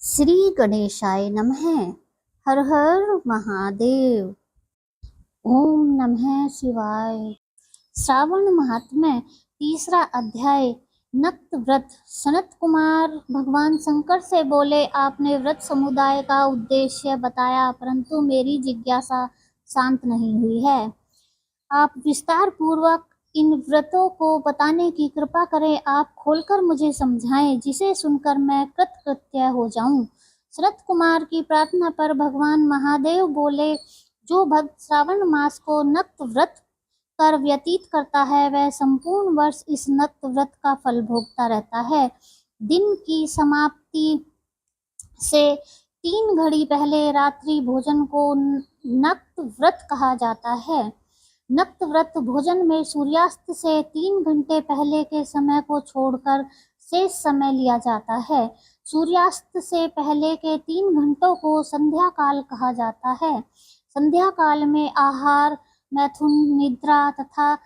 श्री गणेशाय नमः। हर हर महादेव। ओम नमः शिवाय। श्रावण महात्म्य तीसरा अध्याय। नक्त व्रत। सनत कुमार भगवान शंकर से बोले, आपने व्रत समुदाय का उद्देश्य बताया, परंतु मेरी जिज्ञासा शांत नहीं हुई है। आप विस्तार पूर्वक इन व्रतों को बताने की कृपा करें। आप खोलकर मुझे समझाएं, जिसे सुनकर मैं कृतकृत्य हो जाऊं। शरत कुमार की प्रार्थना पर भगवान महादेव बोले, जो भक्त श्रावण मास को नक्त व्रत कर व्यतीत करता है, वह संपूर्ण वर्ष इस नक्त व्रत का फल भोगता रहता है। दिन की समाप्ति से 3 घड़ी पहले रात्रि भोजन को नक्त व्रत कहा जाता है। नक्त व्रत भोजन में सूर्यास्त से 3 घंटे पहले के समय को छोड़कर शेष समय लिया जाता है। सूर्यास्त से पहले के 3 घंटों को संध्या काल कहा जाता है। संध्या काल में आहार, मैथुन, निद्रा तथा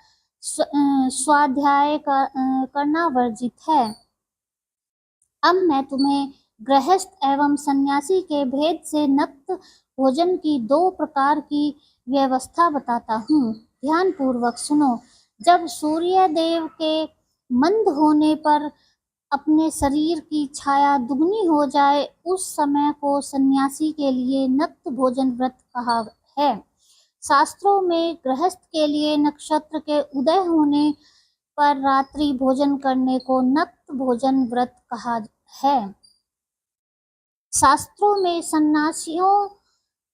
स्वाध्याय करना वर्जित है। अब मैं तुम्हें गृहस्थ एवं सन्यासी के भेद से नक्त भोजन की 2 प्रकार की व्यवस्था बताता हूँ। ध्यान पूर्वक सुनो। जब सूर्य देव के मंद होने पर अपने शरीर की छाया दुगनी हो जाए, उस समय को सन्यासी के लिए नक्त भोजन व्रत कहा है। शास्त्रों में गृहस्थ के लिए नक्षत्र के उदय होने पर रात्रि भोजन करने को नक्त भोजन व्रत कहा है। शास्त्रों में सन्यासियों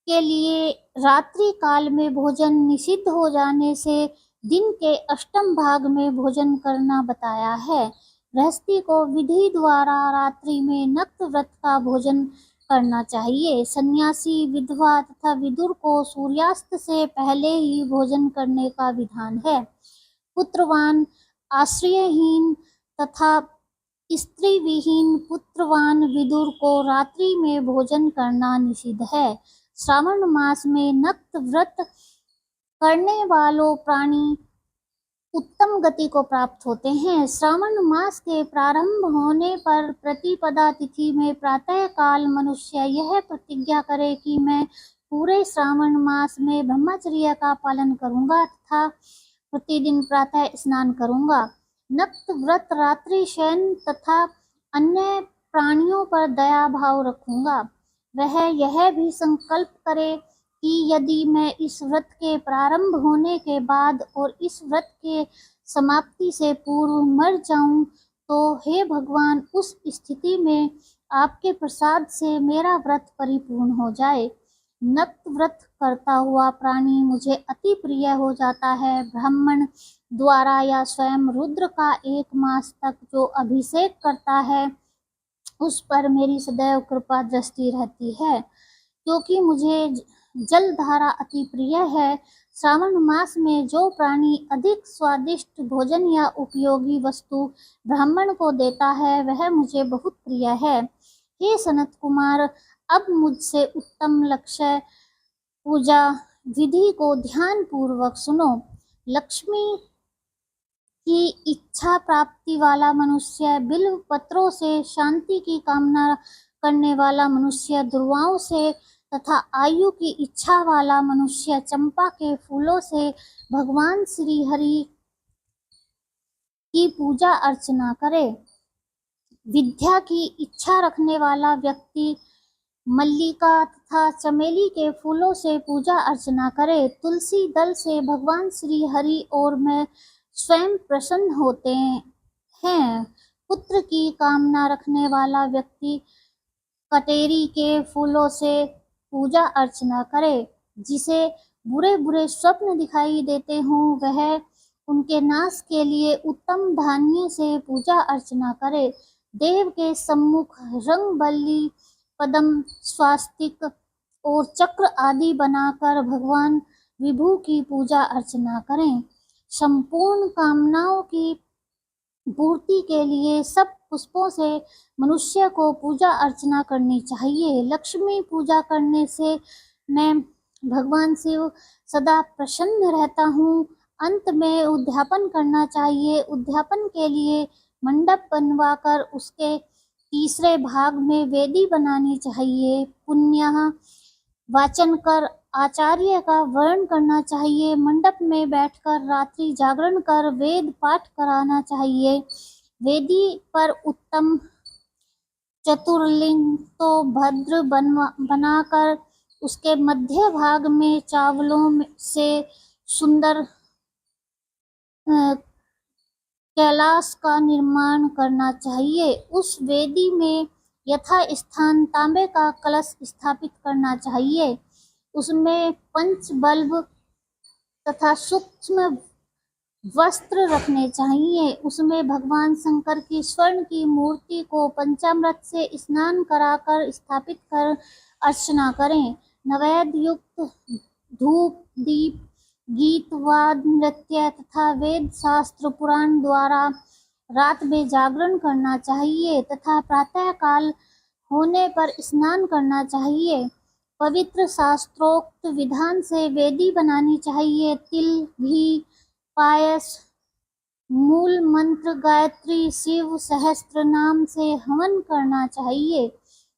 के लिए रात्रि काल में भोजन निषिद्ध हो जाने से दिन के अष्टम भाग में भोजन करना बताया है। गृहस्थी को विधि द्वारा रात्रि में नक्त व्रत का भोजन करना चाहिए। सन्यासी, विधवा तथा विदुर को सूर्यास्त से पहले ही भोजन करने का विधान है। पुत्रवान, आश्रयहीन तथा स्त्री विहीन पुत्रवान विदुर को रात्रि में भोजन करना निषिद्ध है। श्रावण मास में नक्त व्रत करने वालों प्राणी उत्तम गति को प्राप्त होते हैं। श्रावण मास के प्रारंभ होने पर प्रतिपदा तिथि में प्रातः काल मनुष्य यह प्रतिज्ञा करे कि मैं पूरे श्रावण मास में ब्रह्मचर्य का पालन करूंगा तथा प्रतिदिन प्रातः स्नान करूंगा। नक्त व्रत रात्रि शयन तथा अन्य प्राणियों पर दया भाव रखूंगा। वह यह भी संकल्प करे कि यदि मैं इस व्रत के प्रारंभ होने के बाद और इस व्रत के समाप्ति से पूर्व मर जाऊं, तो हे भगवान, उस स्थिति में आपके प्रसाद से मेरा व्रत परिपूर्ण हो जाए। नक्त व्रत करता हुआ प्राणी मुझे अति प्रिय हो जाता है। ब्राह्मण द्वारा या स्वयं रुद्र का 1 मास तक जो अभिषेक करता है, उस पर मेरी सदैव कृपा दृष्टि रहती है, क्योंकि मुझे जल धारा अति प्रिय है। श्रावण मास में जो प्राणी अधिक स्वादिष्ट भोजन या उपयोगी वस्तु ब्राह्मण को देता है, वह मुझे बहुत प्रिय है। हे सनत कुमार, अब मुझसे उत्तम लक्ष्य पूजा विधि को ध्यान पूर्वक सुनो। लक्ष्मी की इच्छा प्राप्ति वाला मनुष्य बिल्व पत्रों से, शांति की कामना करने वाला मनुष्य दुर्वाओं से तथा आयु की इच्छा वाला मनुष्य चंपा के फूलों से भगवान श्री हरि की पूजा अर्चना करे। विद्या की इच्छा रखने वाला व्यक्ति मल्लिका तथा चमेली के फूलों से पूजा अर्चना करे। तुलसी दल से भगवान श्री हरि और मैं स्वयं प्रसन्न होते हैं। पुत्र की कामना रखने वाला व्यक्ति कटेरी के फूलों से पूजा अर्चना करे। जिसे बुरे बुरे स्वप्न दिखाई देते हों, वह उनके नाश के लिए उत्तम धान्य से पूजा अर्चना करे। देव के सम्मुख रंगबल्ली, पद्म, स्वास्तिक और चक्र आदि बनाकर भगवान विभु की पूजा अर्चना करें। संपूर्ण कामनाओं की पूर्ति के लिए सब पुष्पों से मनुष्य को पूजा अर्चना करनी चाहिए। लक्ष्मी पूजा करने से मैं भगवान शिव सदा प्रसन्न रहता हूँ। अंत में उद्यापन करना चाहिए। उद्यापन के लिए मंडप बनवाकर उसके तीसरे भाग में वेदी बनानी चाहिए। पुण्य वाचन कर आचार्य का वर्ण करना चाहिए। मंडप में बैठकर रात्रि जागरण कर वेद पाठ कराना चाहिए। वेदी पर उत्तम चतुर्लिंग तो भद्र बनाकर उसके मध्य भाग में चावलों से सुंदर कैलाश का निर्माण करना चाहिए। उस वेदी में यथा स्थान तांबे का कलश स्थापित करना चाहिए। उसमें पंच बल्ब तथा सूक्ष्म वस्त्र रखने चाहिए। उसमें भगवान शंकर की स्वर्ण की मूर्ति को पंचामृत से स्नान कराकर स्थापित कर अर्चना करें। नैवेद्य युक्त धूप दीप गीत वाद नृत्य तथा वेद शास्त्र पुराण द्वारा रात में जागरण करना चाहिए तथा प्रातः काल होने पर स्नान करना चाहिए। पवित्र शास्त्रोक्त विधान से वेदी बनानी चाहिए। तिल घी पायस मूल मंत्र गायत्री शिव सहस्त्र नाम से हवन करना चाहिए।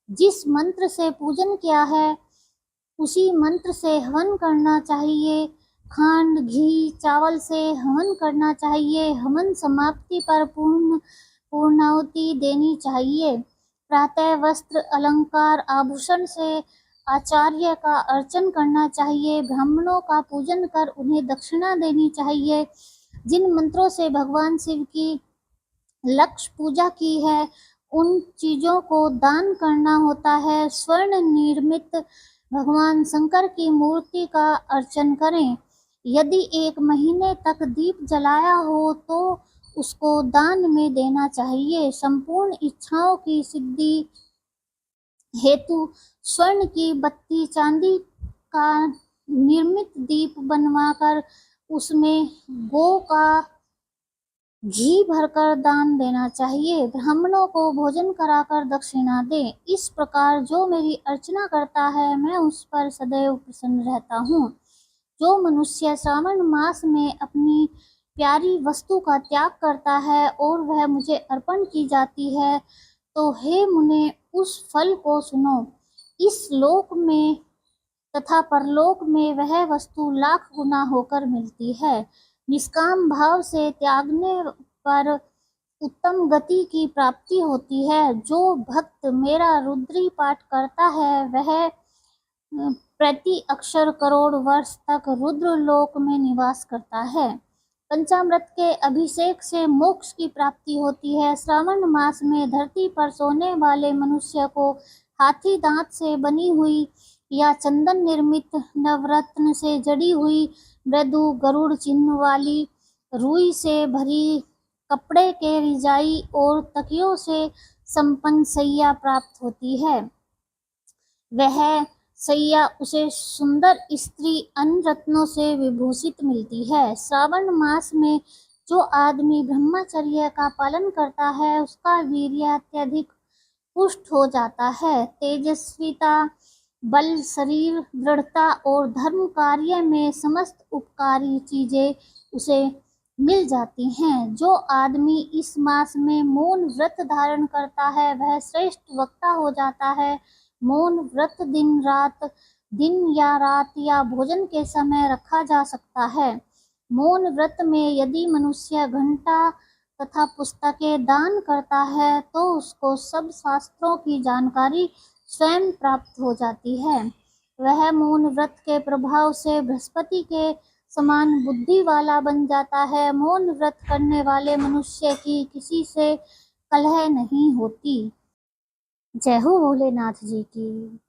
जिस मंत्र से पूजन किया है उसी मंत्र से हवन करना चाहिए। खांड घी चावल से हवन करना चाहिए। हवन समाप्ति पर पूर्णाहुति देनी चाहिए। प्रातः वस्त्र अलंकार आभूषण से आचार्य का अर्चन करना चाहिए। ब्राह्मणों का पूजन कर उन्हें दक्षिणा देनी चाहिए। जिन मंत्रों से भगवान शिव की लक्ष्य पूजा की है उन चीजों को दान करना होता है। स्वर्ण निर्मित भगवान शंकर की मूर्ति का अर्चन करें। यदि 1 महीने तक दीप जलाया हो तो उसको दान में देना चाहिए। संपूर्ण इच्छाओं की सिद्धि हेतु स्वर्ण की बत्ती चांदी का निर्मित दीप बनवाकर उसमें गौ का घी भरकर दान देना चाहिए। ब्राह्मणों को भोजन कराकर दक्षिणा दें। इस प्रकार जो मेरी अर्चना करता है मैं उस पर सदैव प्रसन्न रहता हूँ। जो मनुष्य श्रावण मास में अपनी प्यारी वस्तु का त्याग करता है और वह मुझे अर्पण की जाती है तो हे मुने उस फल को सुनो। इस लोक में तथा परलोक में वह वस्तु लाख गुना होकर मिलती है। निष्काम भाव से त्यागने पर उत्तम गति की प्राप्ति होती है। जो भक्त मेरा रुद्री पाठ करता है वह प्रति अक्षर करोड़ वर्ष तक रुद्र लोक में निवास करता है। पंचामृत के अभिषेक से मोक्ष की प्राप्ति होती है। श्रावण मास में धरती पर सोने वाले मनुष्य को हाथी दांत से बनी हुई या चंदन निर्मित नवरत्न से जड़ी हुई मृदु गरुड़ चिन्ह वाली रुई से भरी कपड़े के रिजाई और तकियों से संपन्न सैया प्राप्त होती है। वह सैया उसे सुंदर स्त्री अन्य रत्नों से विभूषित मिलती है। श्रावण मास में जो आदमी ब्रह्मचर्य का पालन करता है उसका वीर्य अत्यधिक पुष्ट हो जाता है। तेजस्विता बल शरीर दृढ़ता और धर्म कार्य में समस्त उपकारी चीजें उसे मिल जाती हैं। जो आदमी इस मास में मौन व्रत धारण करता है वह श्रेष्ठ वक्ता हो जाता है। मौन व्रत दिन या रात या भोजन के समय रखा जा सकता है। मौन व्रत में यदि मनुष्य घंटा तथा पुस्तकें दान करता है तो उसको सब शास्त्रों की जानकारी स्वयं प्राप्त हो जाती है। वह मौन व्रत के प्रभाव से बृहस्पति के समान बुद्धि वाला बन जाता है। मौन व्रत करने वाले मनुष्य की किसी से कलह नहीं होती। जय हो भोलेनाथ जी की।